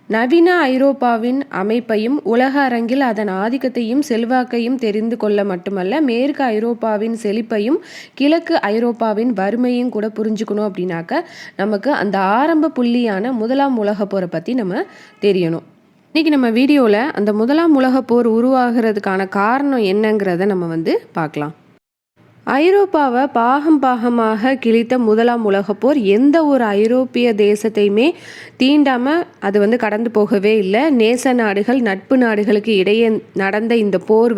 நவீன ஐரோப்பாவின் அமைப்பையும் உலக அரங்கில் அதன் ஆதிக்கத்தையும் செல்வாக்கையும் தெரிந்து கொள்ள மட்டுமல்ல, மேற்கு ஐரோப்பாவின் செழிப்பையும் கிழக்கு ஐரோப்பாவின் வறுமையும் கூட புரிஞ்சுக்கணும் அப்படின்னாக்க நமக்கு அந்த ஆரம்ப புள்ளியான முதலாம் உலகப் போரை பற்றி நம்ம தெரியணும். இன்றைக்கி நம்ம வீடியோவில் அந்த முதலாம் உலகப் போர் உருவாகிறதுக்கான காரணம் என்னங்கிறத நம்ம பார்க்கலாம். ஐரோப்பாவை பாகமாக கிழித்த முதலாம் உலகப்போர் எந்த ஒரு ஐரோப்பிய தேசத்தையுமே தீண்டாமல் அது கடந்து போகவே இல்லை. நேச நாடுகள், நட்பு நாடுகளுக்கு இடையே நடந்த இந்த போர்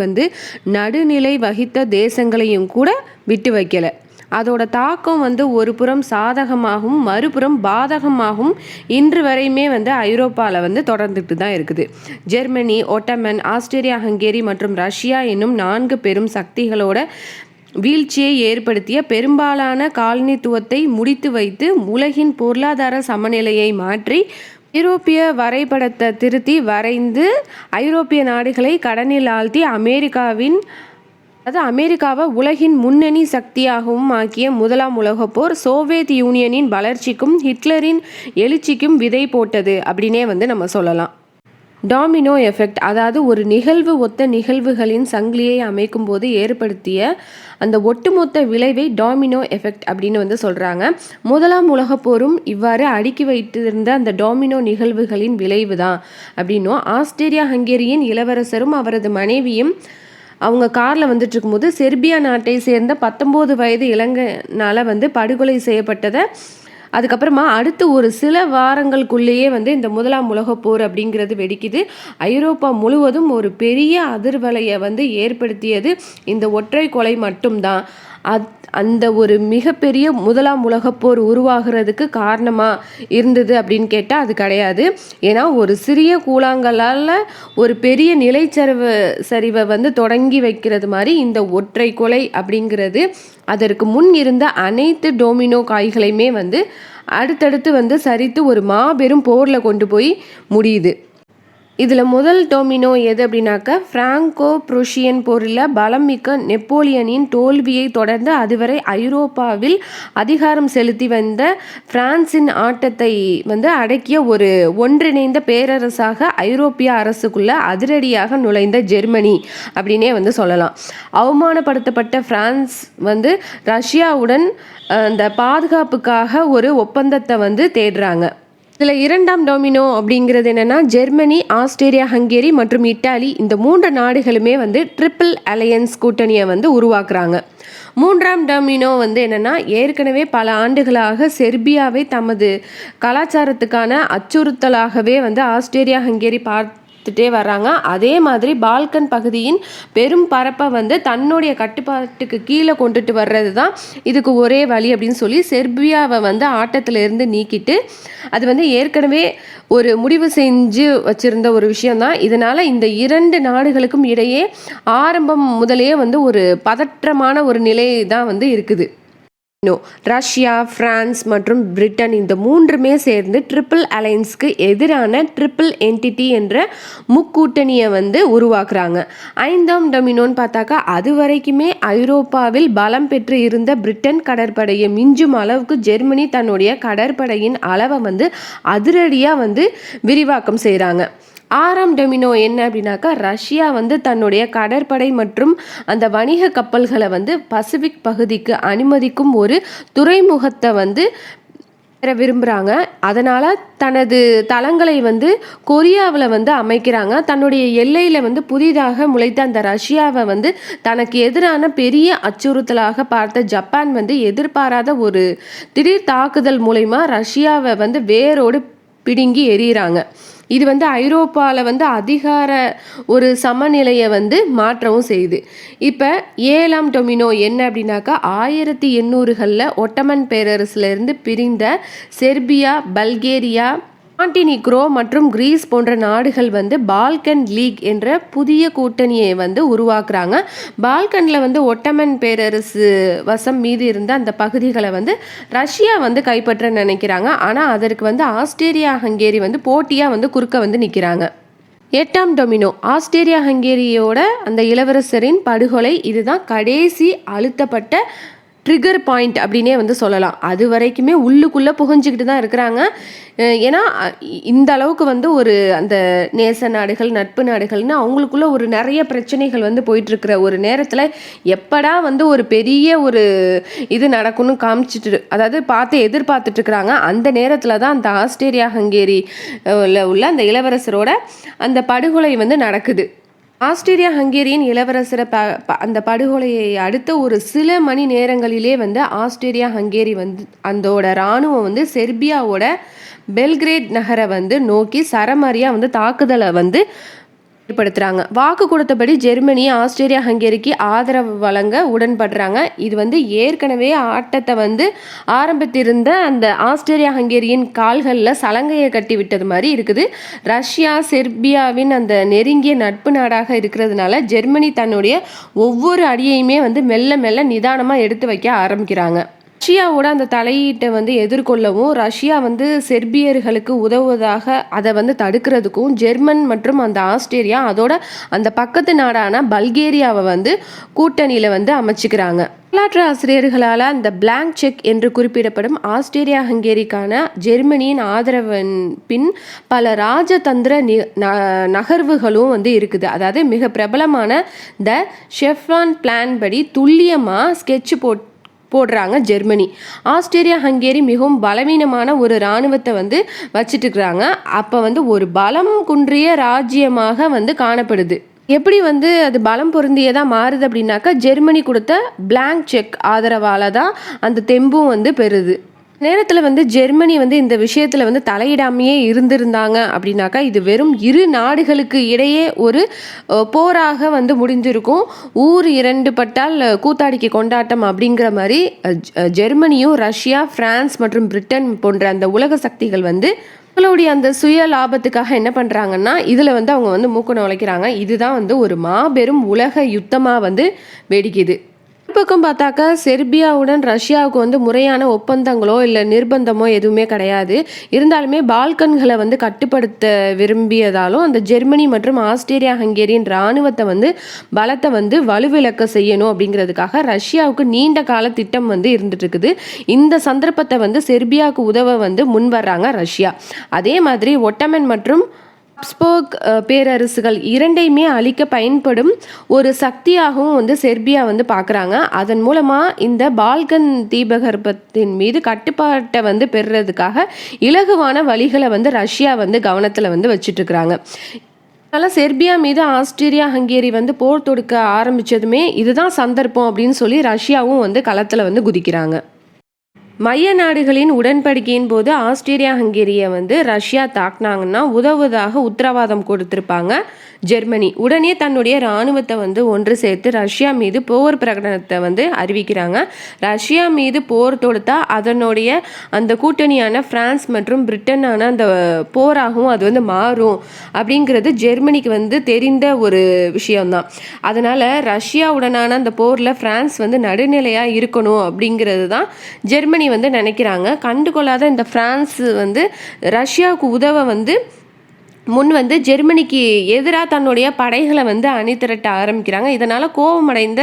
நடுநிலை வகித்த தேசங்களையும் கூட விட்டு வைக்கலை. அதோட தாக்கம் ஒரு புறம் சாதகமாகவும் மறுபுறம் பாதகமாகவும் இன்று வரையுமே ஐரோப்பாவில் தொடர்ந்துட்டு தான் இருக்குது. ஜெர்மனி, ஒட்டமன், ஆஸ்திரியா ஹங்கேரி மற்றும் ரஷ்யா என்னும் 4 பெரும் சக்திகளோட வீழ்ச்சியை ஏற்படுத்திய பெரும்பாலான காலனித்துவத்தை முடித்து வைத்து உலகின் பொருளாதார சமநிலையை மாற்றி ஐரோப்பிய வரைபடத்தை திருத்தி வரைந்து ஐரோப்பிய நாடுகளை கடனில் ஆழ்த்தி அமெரிக்காவை உலகின் முன்னணி சக்தியாகவும் ஆக்கிய முதலாம் உலகப் போர் சோவியத் யூனியனின் வளர்ச்சிக்கும் ஹிட்லரின் எழுச்சிக்கும் விதை போட்டது அப்படின்னே நம்ம சொல்லலாம். டாமினோ எஃபெக்ட், அதாவது ஒரு நிகழ்வு ஒத்த நிகழ்வுகளின் சங்கிலியை அமைக்கும் போது ஏற்படுத்திய அந்த ஒட்டுமொத்த விளைவை டாமினோ எஃபெக்ட் அப்படின்னு சொல்கிறாங்க. முதலாம் உலகப் போரும் இவ்வாறு அடுக்கி வைத்திருந்த அந்த டாமினோ நிகழ்வுகளின் விளைவு தான் அப்படின்னும், ஆஸ்திரியா ஹங்கேரியின் இளவரசரும் அவரது மனைவியும் அவங்க காரில் வந்துட்டு இருக்கும்போது செர்பியா நாட்டை சேர்ந்த 19 வயது இளைஞனால் படுகொலை செய்யப்பட்டதை அதுக்கப்புறமா அடுத்து ஒரு சில வாரங்களுக்குள்ளேயே இந்த முதலாம் உலகப் போர் அப்படிங்கிறது வெடிக்குது. ஐரோப்பா முழுவதும் ஒரு பெரிய அதிர்வலையை ஏற்படுத்தியது இந்த ஒற்றை கொலை மட்டும்தான். அந்த ஒரு மிகப்பெரிய முதலாம் உலகப் போர் உருவாகிறதுக்கு காரணமாக இருந்தது அப்படின்னு கேட்டால் அது கிடையாது. ஏன்னா ஒரு சிறிய கூழாங்கலால் ஒரு பெரிய சரிவை தொடங்கி வைக்கிறது மாதிரி இந்த ஒற்றை கொலை அப்படிங்கிறது அதற்கு முன் இருந்த அனைத்து டோமினோ காய்களையுமே அடுத்தடுத்து சரித்து ஒரு மாபெரும் போரில் கொண்டு போய் முடியுது. இதில் முதல் டோமினோ எது அப்படின்னாக்க பிராங்கோ புரூஷியன் போரில் பலம் மிக்க நெப்போலியனின் தோல்வியை தொடர்ந்து அதுவரை ஐரோப்பாவில் அதிகாரம் செலுத்தி வந்த பிரான்சின் ஆட்டத்தை அடக்கிய ஒரு ஒன்றிணைந்த பேரரசாக ஐரோப்பிய அரசுக்குள்ள அதிரடியாக நுழைந்த ஜெர்மனி அப்படின்னே சொல்லலாம். அவமானப்படுத்தப்பட்ட பிரான்ஸ் ரஷ்யாவுடன் அந்த பாதுகாப்புக்காக ஒரு ஒப்பந்தத்தை தேடுறாங்க. இதில் இரண்டாம் டோமினோ அப்படிங்கிறது என்னென்னா, ஜெர்மனி, ஆஸ்திரியா ஹங்கேரி மற்றும் இட்டாலி இந்த 3 நாடுகளுமே ட்ரிபிள் அலையன்ஸ் கூட்டணியை உருவாக்குறாங்க. மூன்றாம் டோமினோ என்னென்னா, ஏற்கனவே பல ஆண்டுகளாக செர்பியாவை தமது கலாச்சாரத்துக்கான அச்சுறுத்தலாகவே ஆஸ்திரியா ஹங்கேரி பார்த்துட்டே வர்றாங்க. அதே மாதிரி பால்கன் பகுதியின் பெரும் பரப்பை தன்னுடைய கட்டுப்பாட்டுக்கு கீழே கொண்டுட்டு வர்றது தான் இதுக்கு ஒரே வழி அப்படின்னு சொல்லி செர்பியாவை ஆட்டத்திலிருந்து நீக்கிட்டு அது ஏற்கனவே ஒரு முடிவு செஞ்சு வச்சிருந்த ஒரு விஷயம்தான். இதனால் இந்த 2 நாடுகளுக்கும் இடையே ஆரம்பம் முதலே ஒரு பதற்றமான ஒரு நிலை தான் இருக்குது. ரஷ்யா, பிரான்ஸ் மற்றும் பிரிட்டன் இந்த 3மே சேர்ந்து ட்ரிபிள் அலையன்ஸ்க்கு எதிரான ட்ரிபிள் என்டிட்டி என்ற முக்கூட்டணியை உருவாக்குறாங்க. 5ஆம் டொமினோன்னு பார்த்தாக்கா, அது வரைக்குமே ஐரோப்பாவில் பலம் பெற்று இருந்த பிரிட்டன் கடற்படையை மிஞ்சும் அளவுக்கு ஜெர்மனி தன்னுடைய கடற்படையின் அளவை அதிரடியாக விரிவாக்கம் செய்கிறாங்க. 6ஆம் டொமினோ என்ன அப்படின்னாக்கா, ரஷ்யா தன்னுடைய கடற்படை மற்றும் அந்த வணிக கப்பல்களை பசிபிக் பகுதிக்கு அனுமதிக்கும் ஒரு துறைமுகத்தை பெற விரும்புகிறாங்க. அதனால் தனது தளங்களை கொரியாவில் அமைக்கிறாங்க. தன்னுடைய எல்லையில் புதிதாக முளைத்த அந்த ரஷ்யாவை தனக்கு எதிரான பெரிய அச்சுறுத்தலாக பார்த்த ஜப்பான் எதிர்பாராத ஒரு திடீர் தாக்குதல் மூலமா ரஷ்யாவை வேரோடு பிடுங்கி எறிகிறாங்க. இது ஐரோப்பாவில் அதிகார ஒரு சமநிலையை மாற்றவும் செய்யுது. இப்போ 7ஆம் டொமினோ என்ன அப்படின்னாக்கா, 1800களில் ஒட்டமன் பேரரசுலேருந்து பிரிந்த செர்பியா, பல்கேரியா, மாண்டினிக்ரோ மற்றும் கிரீஸ் போன்ற நாடுகள் பால்கன் லீக் என்ற புதிய கூட்டணியை உருவாக்குறாங்க. பால்கனில் ஒட்டமன் பேரரசு வசம் மீது இருந்த அந்த பகுதிகளை ரஷ்யா கைப்பற்ற நினைக்கிறாங்க. ஆனால் அதற்கு ஆஸ்திரியா ஹங்கேரி போட்டியாக குறுக்க நிற்கிறாங்க. 8ஆம் டொமினோ, ஆஸ்திரியா ஹங்கேரியோட அந்த இளவரசரின் படுகொலை. இதுதான் கடைசி அழுத்தப்பட்ட ட்ரிகர் பாயிண்ட் அப்படின்னே வந்து சொல்லலாம். அது வரைக்குமே உள்ளுக்குள்ளே புகஞ்சிக்கிட்டு தான் இருக்கிறாங்க. ஏன்னா இந்த அளவுக்கு வந்து ஒரு அந்த நேச நாடுகள், நட்பு நாடுகள்னு அவங்களுக்குள்ள ஒரு நிறைய பிரச்சனைகள் வந்து போயிட்டுருக்கிற ஒரு நேரத்தில் எப்படா வந்து ஒரு பெரிய ஒரு இது நடக்கும்னு காமிச்சிட்டு, அதாவது எதிர்பார்த்துட்டு இருக்கிறாங்க. அந்த நேரத்தில் தான் அந்த ஆஸ்திரியா ஹங்கேரி உள்ள அந்த இளவரசரோட அந்த படுகொலை வந்து நடக்குது. ஆஸ்திரியா ஹங்கேரியின் இளவரசரை அந்த படுகொலையை அடுத்த ஒரு சில மணி நேரங்களிலே வந்து ஆஸ்திரியா ஹங்கேரி வந்து அதோட இராணுவம் வந்து செர்பியாவோட பெல்கிரேட் நகரை வந்து நோக்கி சரமாரியாக வந்து தாக்குதலை வந்து ஏற்படுத்துகிறாங்க. வாக்கு கொடுத்தபடி ஜெர்மனி ஆஸ்திரேலியா ஹங்கேரிக்கு ஆதரவு வழங்க உடன்படுறாங்க. இது வந்து ஏற்கனவே ஆட்டத்தை வந்து ஆரம்பித்திருந்த அந்த ஆஸ்திரேலியா ஹங்கேரியின் கால்களில் சலங்கையை கட்டி விட்டது மாதிரி இருக்குது. ரஷ்யா செர்பியாவின் அந்த நெருங்கிய நட்பு நாடாக இருக்கிறதுனால ஜெர்மனி தன்னுடைய ஒவ்வொரு அடியையுமே வந்து மெல்ல மெல்ல நிதானமாக எடுத்து வைக்க ஆரம்பிக்கிறாங்க. ரஷ்யாவோட அந்த தலையீட்டை வந்து எதிர்கொள்ளவும், ரஷ்யா வந்து செர்பியர்களுக்கு உதவுவதாக அதை வந்து தடுக்கிறதுக்கும் ஜெர்மன் மற்றும் அந்த ஆஸ்திரேலியா அதோட அந்த பக்கத்து நாடான பல்கேரியாவை வந்து கூட்டணியில் வந்து அமைச்சுக்கிறாங்க. வரலாற்று ஆசிரியர்களால் அந்த பிளாங்க் செக் என்று குறிப்பிடப்படும் ஆஸ்திரேலியா ஹங்கேரிக்கான ஜெர்மனியின் ஆதரவின் பின் பல ராஜதந்திர நகர்வுகளும் வந்து இருக்குது. அதாவது மிக பிரபலமான த ஷெஃப்ரான் பிளான் படி துல்லியமாக ஸ்கெட்ச் போடுறாங்க ஜெர்மனி. ஆஸ்திரேலியா ஹங்கேரி மிகவும் பலவீனமான ஒரு இராணுவத்தை வந்து வச்சுட்டு இருக்கிறாங்க. அப்போ வந்து ஒரு பலம் குன்றிய ராஜ்யமாக வந்து காணப்படுது. எப்படி வந்து அது பலம் பொருந்தியதாக மாறுது அப்படின்னாக்கா, ஜெர்மனி கொடுத்த பிளாங்க் செக் ஆதரவால் தான் அந்த தெம்பும் வந்து பெறுது. நேரத்தில் வந்து ஜெர்மனி வந்து இந்த விஷயத்தில் வந்து தலையிடாமையே இருந்திருந்தாங்க அப்படின்னாக்கா, இது வெறும் இரு நாடுகளுக்கு இடையே ஒரு போராக வந்து முடிஞ்சிருக்கும். ஊர் இரண்டு பட்டால் கூத்தாடிக்கு கொண்டாட்டம் அப்படிங்கிற மாதிரி ஜெர்மனியும் ரஷ்யா, பிரான்ஸ் மற்றும் பிரிட்டன் போன்ற அந்த உலக சக்திகள் வந்து அவங்களுடைய அந்த சுய லாபத்துக்காக என்ன பண்ணுறாங்கன்னா, இதில் வந்து அவங்க வந்து மூக்கு நுழைக்கிறாங்க. இதுதான் வந்து ஒரு மாபெரும் உலக யுத்தமாக வந்து வெடிக்குது. பக்கம் பார்த்தாக்கா செர்பியாவுடன் ரஷ்யாவுக்கு வந்து முறையான ஒப்பந்தங்களோ இல்லை நிர்பந்தமோ எதுவுமே கிடையாது. இருந்தாலுமே பால்கன்களை வந்து கட்டுப்படுத்த விரும்பியதாலும் அந்த ஜெர்மனி மற்றும் ஆஸ்திரேலியா ஹங்கேரியின் இராணுவத்தை வந்து பலத்தை வந்து வலுவிழக்க செய்யணும் அப்படிங்கிறதுக்காக ரஷ்யாவுக்கு நீண்ட கால திட்டம் வந்து இருந்துட்டு இருக்குது. இந்த சந்தர்ப்பத்தை வந்து செர்பியாவுக்கு உதவ வந்து முன்வர்றாங்க ரஷ்யா. அதே மாதிரி ஒட்டமன் மற்றும் ஹாப்ஸ்பர்க் பேரரசுகள் இரண்டையுமே அழிக்க பயன்படும் ஒரு சக்தியாகவும் வந்து செர்பியா வந்து பார்க்குறாங்க. அதன் மூலமாக இந்த பால்கன் தீபகற்பத்தின் மீது கட்டுப்பாட்டை வந்து பெறுறதுக்காக இலகுவான வழிகளை வந்து ரஷ்யா வந்து கவனத்தில் வந்து வச்சுட்ருக்குறாங்க. அதனால் செர்பியா மீது ஆஸ்திரேலியா ஹங்கேரி வந்து போர் தொடுக்க ஆரம்பித்ததுமே இதுதான் சந்தர்ப்பம் அப்படின்னு சொல்லி ரஷ்யாவும் வந்து களத்தில் வந்து குதிக்கிறாங்க. மைய நாடுகளின் உடன்படிக்கையின் போது ஆஸ்திரேலியா ஹங்கேரியை வந்து ரஷ்யா தாக்குனாங்கன்னா உதவுவதாக உத்தரவாதம் கொடுத்திருப்பாங்க ஜெர்மனி. உடனே தன்னுடைய இராணுவத்தை வந்து ஒன்று சேர்த்து ரஷ்யா மீது போர் பிரகடனத்தை வந்து அறிவிக்கிறாங்க. ரஷ்யா மீது போர் தொடுத்தா அதனுடைய அந்த கூட்டணியான பிரான்ஸ் மற்றும் பிரிட்டனான அந்த போராகவும் அது வந்து மாறும் அப்படிங்கிறது ஜெர்மனிக்கு வந்து தெரிந்த ஒரு விஷயம்தான். அதனால் ரஷ்யாவுடனான அந்த போரில் பிரான்ஸ் வந்து நடுநிலையாக இருக்கணும் அப்படிங்கிறது தான் ஜெர்மனி வந்து நினைக்கிறாங்க. கண்டுகொள்ளாத இந்த பிரான்ஸ் வந்து ரஷ்யாவுக்கு உதவ வந்து முன் வந்து ஜெர்மனிக்கு எதிராக தன்னுடைய படைகளை வந்து அணிதிரட்ட ஆரம்பிக்கிறாங்க. இதனால் கோபமடைந்த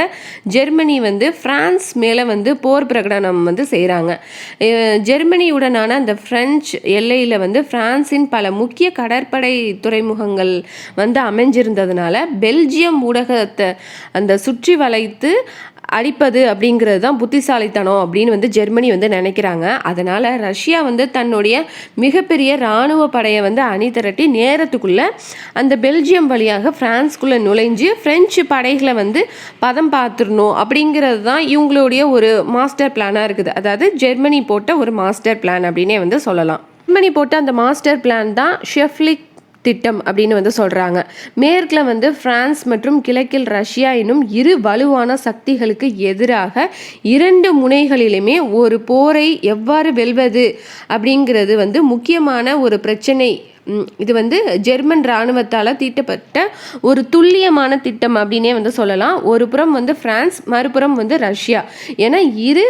ஜெர்மனி வந்து பிரான்ஸ் மேலே வந்து போர் பிரகடனம் வந்து செய்கிறாங்க. ஜெர்மனியுடனான அந்த பிரெஞ்சு எல்லையில் வந்து பிரான்சின் பல முக்கிய கடற்படை துறைமுகங்கள் வந்து அமைஞ்சிருந்ததுனால பெல்ஜியம் ஊடகத்தை அந்த சுற்றி வளைத்து அடிப்பது அப்படிங்கிறது தான் புத்திசாலித்தனம் அப்படின்னு வந்து ஜெர்மனி வந்து நினைக்கிறாங்க. அதனால் ரஷ்யா வந்து தன்னுடைய மிகப்பெரிய இராணுவ படையை வந்து அணி திரட்டி நேரத்துக்குள்ளே அந்த பெல்ஜியம் வழியாக பிரான்ஸ்குள்ளே நுழைஞ்சு பிரெஞ்சு படைகளை வந்து பதம் பார்த்துடணும் அப்படிங்கிறது தான் இவங்களுடைய ஒரு மாஸ்டர் பிளானாக இருக்குது. அதாவது ஜெர்மனி போட்ட ஒரு மாஸ்டர் பிளான் அப்படின்னே வந்து சொல்லலாம். ஜெர்மனி போட்ட அந்த மாஸ்டர் பிளான் தான் ஷெஃப்லிக் திட்டம் அப்படின்னு வந்து சொல்கிறாங்க. மேற்கில் வந்து பிரான்ஸ் மற்றும் கிழக்கில் ரஷ்யா என்னும் இரு வலுவான சக்திகளுக்கு எதிராக இரண்டு முனைகளிலுமே ஒரு போரை எவ்வாறு வெல்வது அப்படிங்கிறது வந்து முக்கியமான ஒரு பிரச்சனை இது வந்து ஜெர்மன் இராணுவத்தால் தீட்டப்பட்ட ஒரு துல்லியமான திட்டம் அப்படின்னே வந்து சொல்லலாம். ஒரு புறம் வந்து பிரான்ஸ், மறுபுறம் வந்து ரஷ்யா என இரு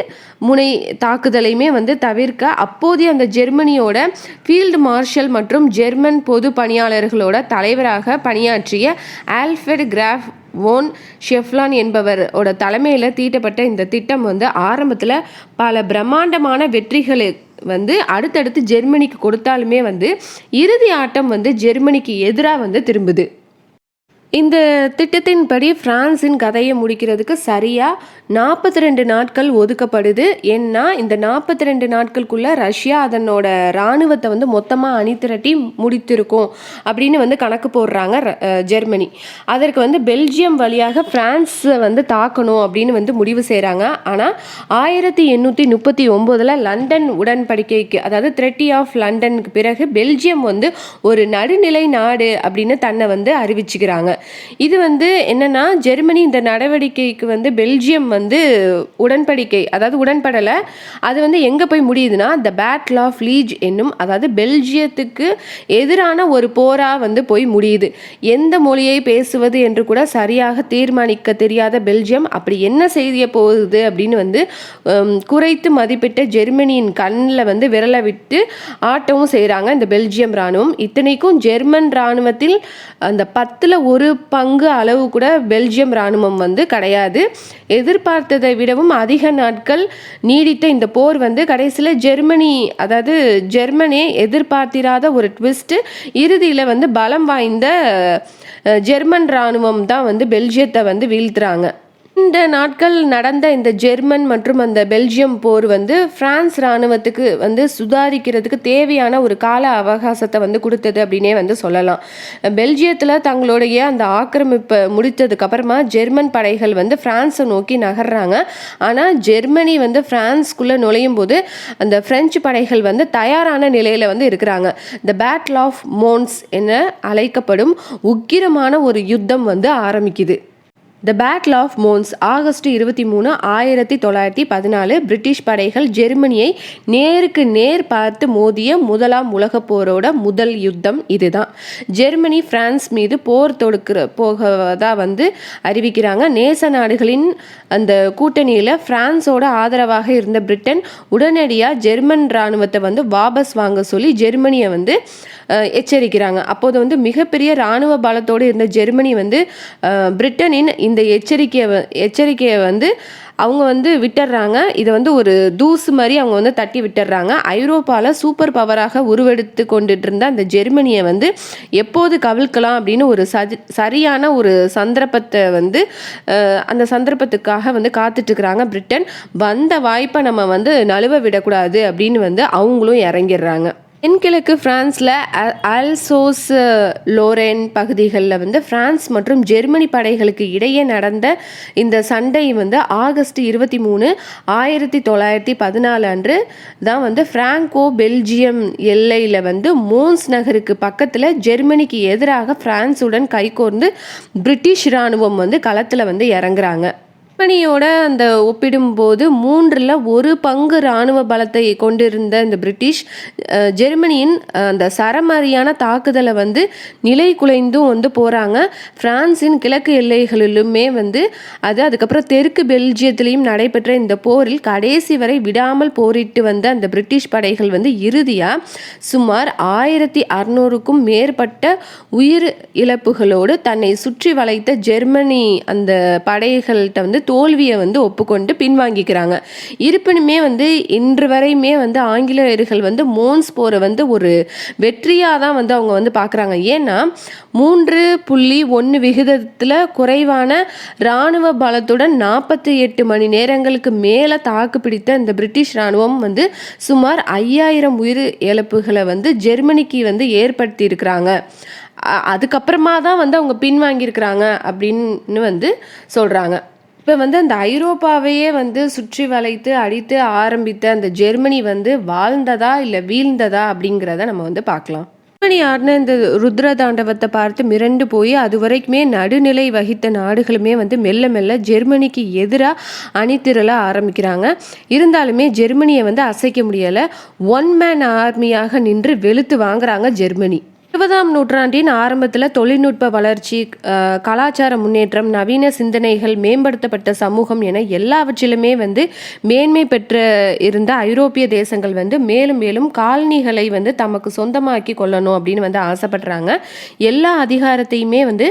முனை தாக்குதலையுமே வந்து தவிர்க்க அப்போதைய அந்த ஜெர்மனியோட ஃபீல்டு மார்ஷல் மற்றும் ஜெர்மன் பொது பணியாளர்களோட தலைவராக பணியாற்றிய ஆல்ஃபிரட் கிராஃப் வோன் ஷெஃப்லான் என்பவரோட தலைமையில் தீட்டப்பட்ட இந்த திட்டம் வந்து ஆரம்பத்தில் பல பிரம்மாண்டமான வெற்றிகளை வந்து அடுத்தடுத்து ஜெர்மனிக்கு கொடுத்தாலுமே வந்து இறுதி ஆட்டம் வந்து ஜெர்மனிக்கு எதிராக வந்து திரும்புது. இந்த திட்டத்தின்படி பிரான்சின் கதையை முடிக்கிறதுக்கு சரியாக 42 நாட்கள் ஒதுக்கப்படுது. ஏன்னா இந்த 42 நாட்களுக்குள்ள ரஷ்யா அதனோட இராணுவத்தை வந்து மொத்தமாக அணிதிரட்டி முடித்திருக்கும் அப்படின்னு வந்து கணக்கு போடுறாங்க ஜெர்மனி. அதற்கு வந்து பெல்ஜியம் வழியாக பிரான்ஸை வந்து தாக்கணும் அப்படின்னு வந்து முடிவு செய்கிறாங்க. ஆனால் 1839 லண்டன் உடன்படிக்கைக்கு, அதாவது ட்ரெட்டி ஆஃப் லண்டனுக்கு பிறகு பெல்ஜியம் வந்து ஒரு நடுநிலை நாடு அப்படின்னு தன்னை வந்து அறிவிச்சுக்கிறாங்க. இது வந்து என்னன்னா, ஜெர்மனி இந்த நடவடிக்கைக்கு வந்து பெல்ஜியம் வந்து உடன்படிக்கை, அதாவது உடன்படலை. அது வந்து எங்கே போய் முடியுதுன்னா, த பேட்டில் ஆஃப் லீஜ் என்னும், அதாவது பெல்ஜியத்துக்கு எதிரான ஒரு போராக வந்து போய் முடியுது. எந்த மொழியை பேசுவது என்று கூட சரியாக தீர்மானிக்க தெரியாத பெல்ஜியம் அப்படி என்ன செய்ய போகுது அப்படின்னு வந்து குறைத்து மதிப்பிட்ட ஜெர்மனியின் கண்ணில் வந்து விரலை விட்டு ஆட்டவும் செய்கிறாங்க இந்த பெல்ஜியம் இராணுவம். இத்தனைக்கும் ஜெர்மன் இராணுவத்தில் அந்த 10% அளவு கூட பெல்ஜியம் இராணுவம் வந்து கிடையாது. எதிர்பார்த்ததை விடவும் அதிக நாட்கள் நீடித்த இந்த போர் வந்து கடைசியில் ஜெர்மனே எதிர்பார்த்திராத ஒரு ட்விஸ்ட், இறுதியில் வந்து பலம் வாய்ந்த ஜெர்மன் இராணுவம் தான் வந்து பெல்ஜியத்தை வந்து வீழ்த்துறாங்க. இந்த நாட்கள் நடந்த இந்த ஜெர்மன் மற்றும் அந்த பெல்ஜியம் போர் வந்து பிரான்ஸ் இராணுவத்துக்கு வந்து சுதாரிக்கிறதுக்கு தேவையான ஒரு கால அவகாசத்தை வந்து கொடுத்தது அப்படின்னே வந்து சொல்லலாம். பெல்ஜியத்தில் தங்களுடைய அந்த ஆக்கிரமிப்பை முடித்ததுக்கு அப்புறமா ஜெர்மன் படைகள் வந்து பிரான்ஸை நோக்கி நகர்றாங்க. ஆனால் ஜெர்மனி வந்து பிரான்ஸ்குள்ளே நுழையும் போது அந்த பிரெஞ்சு படைகள் வந்து தயாரான நிலையில் வந்து இருக்கிறாங்க. த பேட்டில் ஆஃப் மோன்ஸ் என அழைக்கப்படும் உக்கிரமான ஒரு யுத்தம் வந்து ஆரம்பிக்குது. The battle of Mons August 23, 1914 British படைகள் ஜெர்மனியை நேருக்கு நேர் பார்த்து மோதிய முதலாம் உலகப் போரோட முதல் யுத்தம் இதுதான். ஜெர்மனி பிரான்ஸ் மீது போர் போகவதா வந்து அறிவிக்கிறாங்க. நேச நாடுகளின் அந்த கூட்டணியில் பிரான்ஸோட ஆதரவாக இருந்த பிரிட்டன் உடனடியாக ஜெர்மன் இராணுவத்தை வந்து வாபஸ் வாங்க சொல்லி ஜெர்மனியை வந்து எச்சரிக்கிறாங்க. அப்போது வந்து மிகப்பெரிய இராணுவ பலத்தோடு இருந்த ஜெர்மனி வந்து பிரிட்டனின் இந்த எச்சரிக்கையை வந்து அவங்க வந்து விட்டுடுறாங்க. இதை வந்து ஒரு தூசு மாதிரி அவங்க வந்து தட்டி விட்டுடுறாங்க. ஐரோப்பாவில் சூப்பர் பவராக உருவெடுத்து கொண்டுட்டு இருந்த அந்த ஜெர்மனியை வந்து எப்போது கவிழ்க்கலாம் அப்படின்னு ஒரு சரியான ஒரு சந்தர்ப்பத்தை வந்து அந்த சந்தர்ப்பத்துக்காக வந்து காத்துட்ருக்குறாங்க பிரிட்டன். வந்த வாய்ப்பை நம்ம வந்து நழுவ விடக்கூடாது அப்படின்னு வந்து அவங்களும் இறங்கிடுறாங்க. தென்கிழக்கு பிரான்ஸில் அல்சோஸ் லோரென் பகுதிகளில் வந்து பிரான்ஸ் மற்றும் ஜெர்மனி படைகளுக்கு இடையே நடந்த இந்த சண்டை வந்து ஆகஸ்ட் 23, 1914 அன்று தான் வந்து பிராங்கோ பெல்ஜியம் எல்லையில் வந்து மோன்ஸ் நகருக்கு பக்கத்தில் ஜெர்மனிக்கு எதிராக பிரான்ஸுடன் கைகோர்ந்து பிரிட்டிஷ் இராணுவம் வந்து களத்தில் வந்து இறங்குறாங்க. ஜெர்மனியோட அந்த ஒப்பிடும்போது 1/3 இராணுவ பலத்தை கொண்டிருந்த இந்த பிரிட்டிஷ் ஜெர்மனியின் அந்த சரமாரியான தாக்குதலை வந்து நிலை குலைந்தும் வந்து போகிறாங்க. பிரான்சின் கிழக்கு எல்லைகளிலுமே வந்து அதுக்கப்புறம் தெற்கு பெல்ஜியத்திலையும் நடைபெற்ற இந்த போரில் கடைசி வரை விடாமல் போரிட்டு வந்த அந்த பிரிட்டிஷ் படைகள் வந்து இறுதியாக சுமார் 1600க்கும் மேற்பட்ட உயிர் இழப்புகளோடு தன்னை சுற்றி வளைத்த ஜெர்மனி அந்த படைகள்கிட்ட வந்து தோல்வியை வந்து ஒப்புக்கொண்டு பின்வாங்கிக்கிறாங்க. இருப்பினுமே வந்து இன்று வரையுமே வந்து ஆங்கிலேயர்கள் வந்து மோன்ஸ் போரை வந்து ஒரு வெற்றியாக தான் வந்து அவங்க வந்து பார்க்குறாங்க. ஏன்னா 3.1 விகிதத்தில் குறைவான இராணுவ பலத்துடன் 48 மணி நேரங்களுக்கு மேலே தாக்கு பிடித்த இந்த பிரிட்டிஷ் இராணுவம் வந்து சுமார் 5000 உயிர் இழப்புகளை வந்து ஜெர்மனிக்கு வந்து ஏற்படுத்தி இருக்கிறாங்க. அதுக்கப்புறமா தான் வந்து அவங்க பின்வாங்கியிருக்கிறாங்க அப்படின்னு வந்து சொல்கிறாங்க. இப்போ வந்து அந்த ஐரோப்பாவையே வந்து சுற்றி வளைத்து அடித்து ஆரம்பித்த அந்த ஜெர்மனி வந்து வாழ்ந்ததா இல்லை வீழ்ந்ததா அப்படிங்கிறத நம்ம வந்து பார்க்கலாம். ஜெர்மனி ஆடின இந்த ருத்ர தாண்டவத்தை பார்த்து மிரண்டு போய் அது வரைக்குமே நடுநிலை வகித்த நாடுகளுமே வந்து மெல்ல மெல்ல ஜெர்மனிக்கு எதிராக அணிதிரள ஆரம்பிக்கிறாங்க. இருந்தாலுமே ஜெர்மனியை வந்து அசைக்க முடியலை. ஒன் மேன் ஆர்மியாக நின்று வெளுத்து வாங்குறாங்க ஜெர்மனி. 20ஆம் நூற்றாண்டின் ஆரம்பத்தில் தொழில்நுட்ப வளர்ச்சி, கலாச்சார முன்னேற்றம், நவீன சிந்தனைகள், மேம்படுத்தப்பட்ட சமூகம் என எல்லாவற்றிலுமே வந்து மேன்மை பெற்ற இருந்த ஐரோப்பிய தேசங்கள் வந்து மேலும் மேலும் காலனிகளை வந்து தமக்கு சொந்தமாக்கி கொள்ளணும் அப்படின்னு வந்து ஆசைப்படுறாங்க. எல்லா அதிகாரத்தையுமே வந்து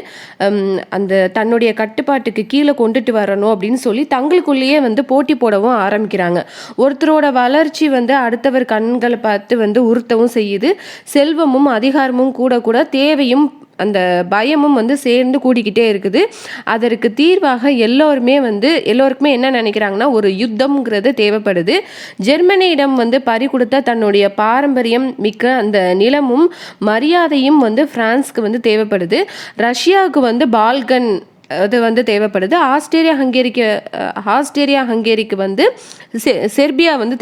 அந்த தன்னுடைய கட்டுப்பாட்டுக்கு கீழே கொண்டுட்டு வரணும் அப்படின்னு சொல்லி தங்களுக்குள்ளேயே வந்து போட்டி போடவும் ஆரம்பிக்கிறாங்க. ஒருத்தரோட வளர்ச்சி வந்து அடுத்தவர் கண்களை பார்த்து வந்து உறுத்தவும் செய்யுது. செல்வமும் அதிகாரமும் கூட கூட தேவையும் அந்த பயமும் வந்து சேர்ந்து கூடிக்கிட்டே இருக்குது. அதற்கு தீர்வாக எல்லோருக்குமே என்ன நினைக்கிறாங்கன்னா, ஒரு யுத்தம்ங்கிறது தேவைப்படுது. ஜெர்மனியிடம் வந்து பறி கொடுத்த தன்னுடைய பாரம்பரியம் மிக்க அந்த நிலமும் மரியாதையும் வந்து பிரான்ஸ்க்கு வந்து தேவைப்படுது. ரஷ்யாவுக்கு வந்து பால்கன் அது வந்து தேவைப்படுது. ஆஸ்திரேலியா ஹங்கேரிக்கு வந்து செர்பியா வந்து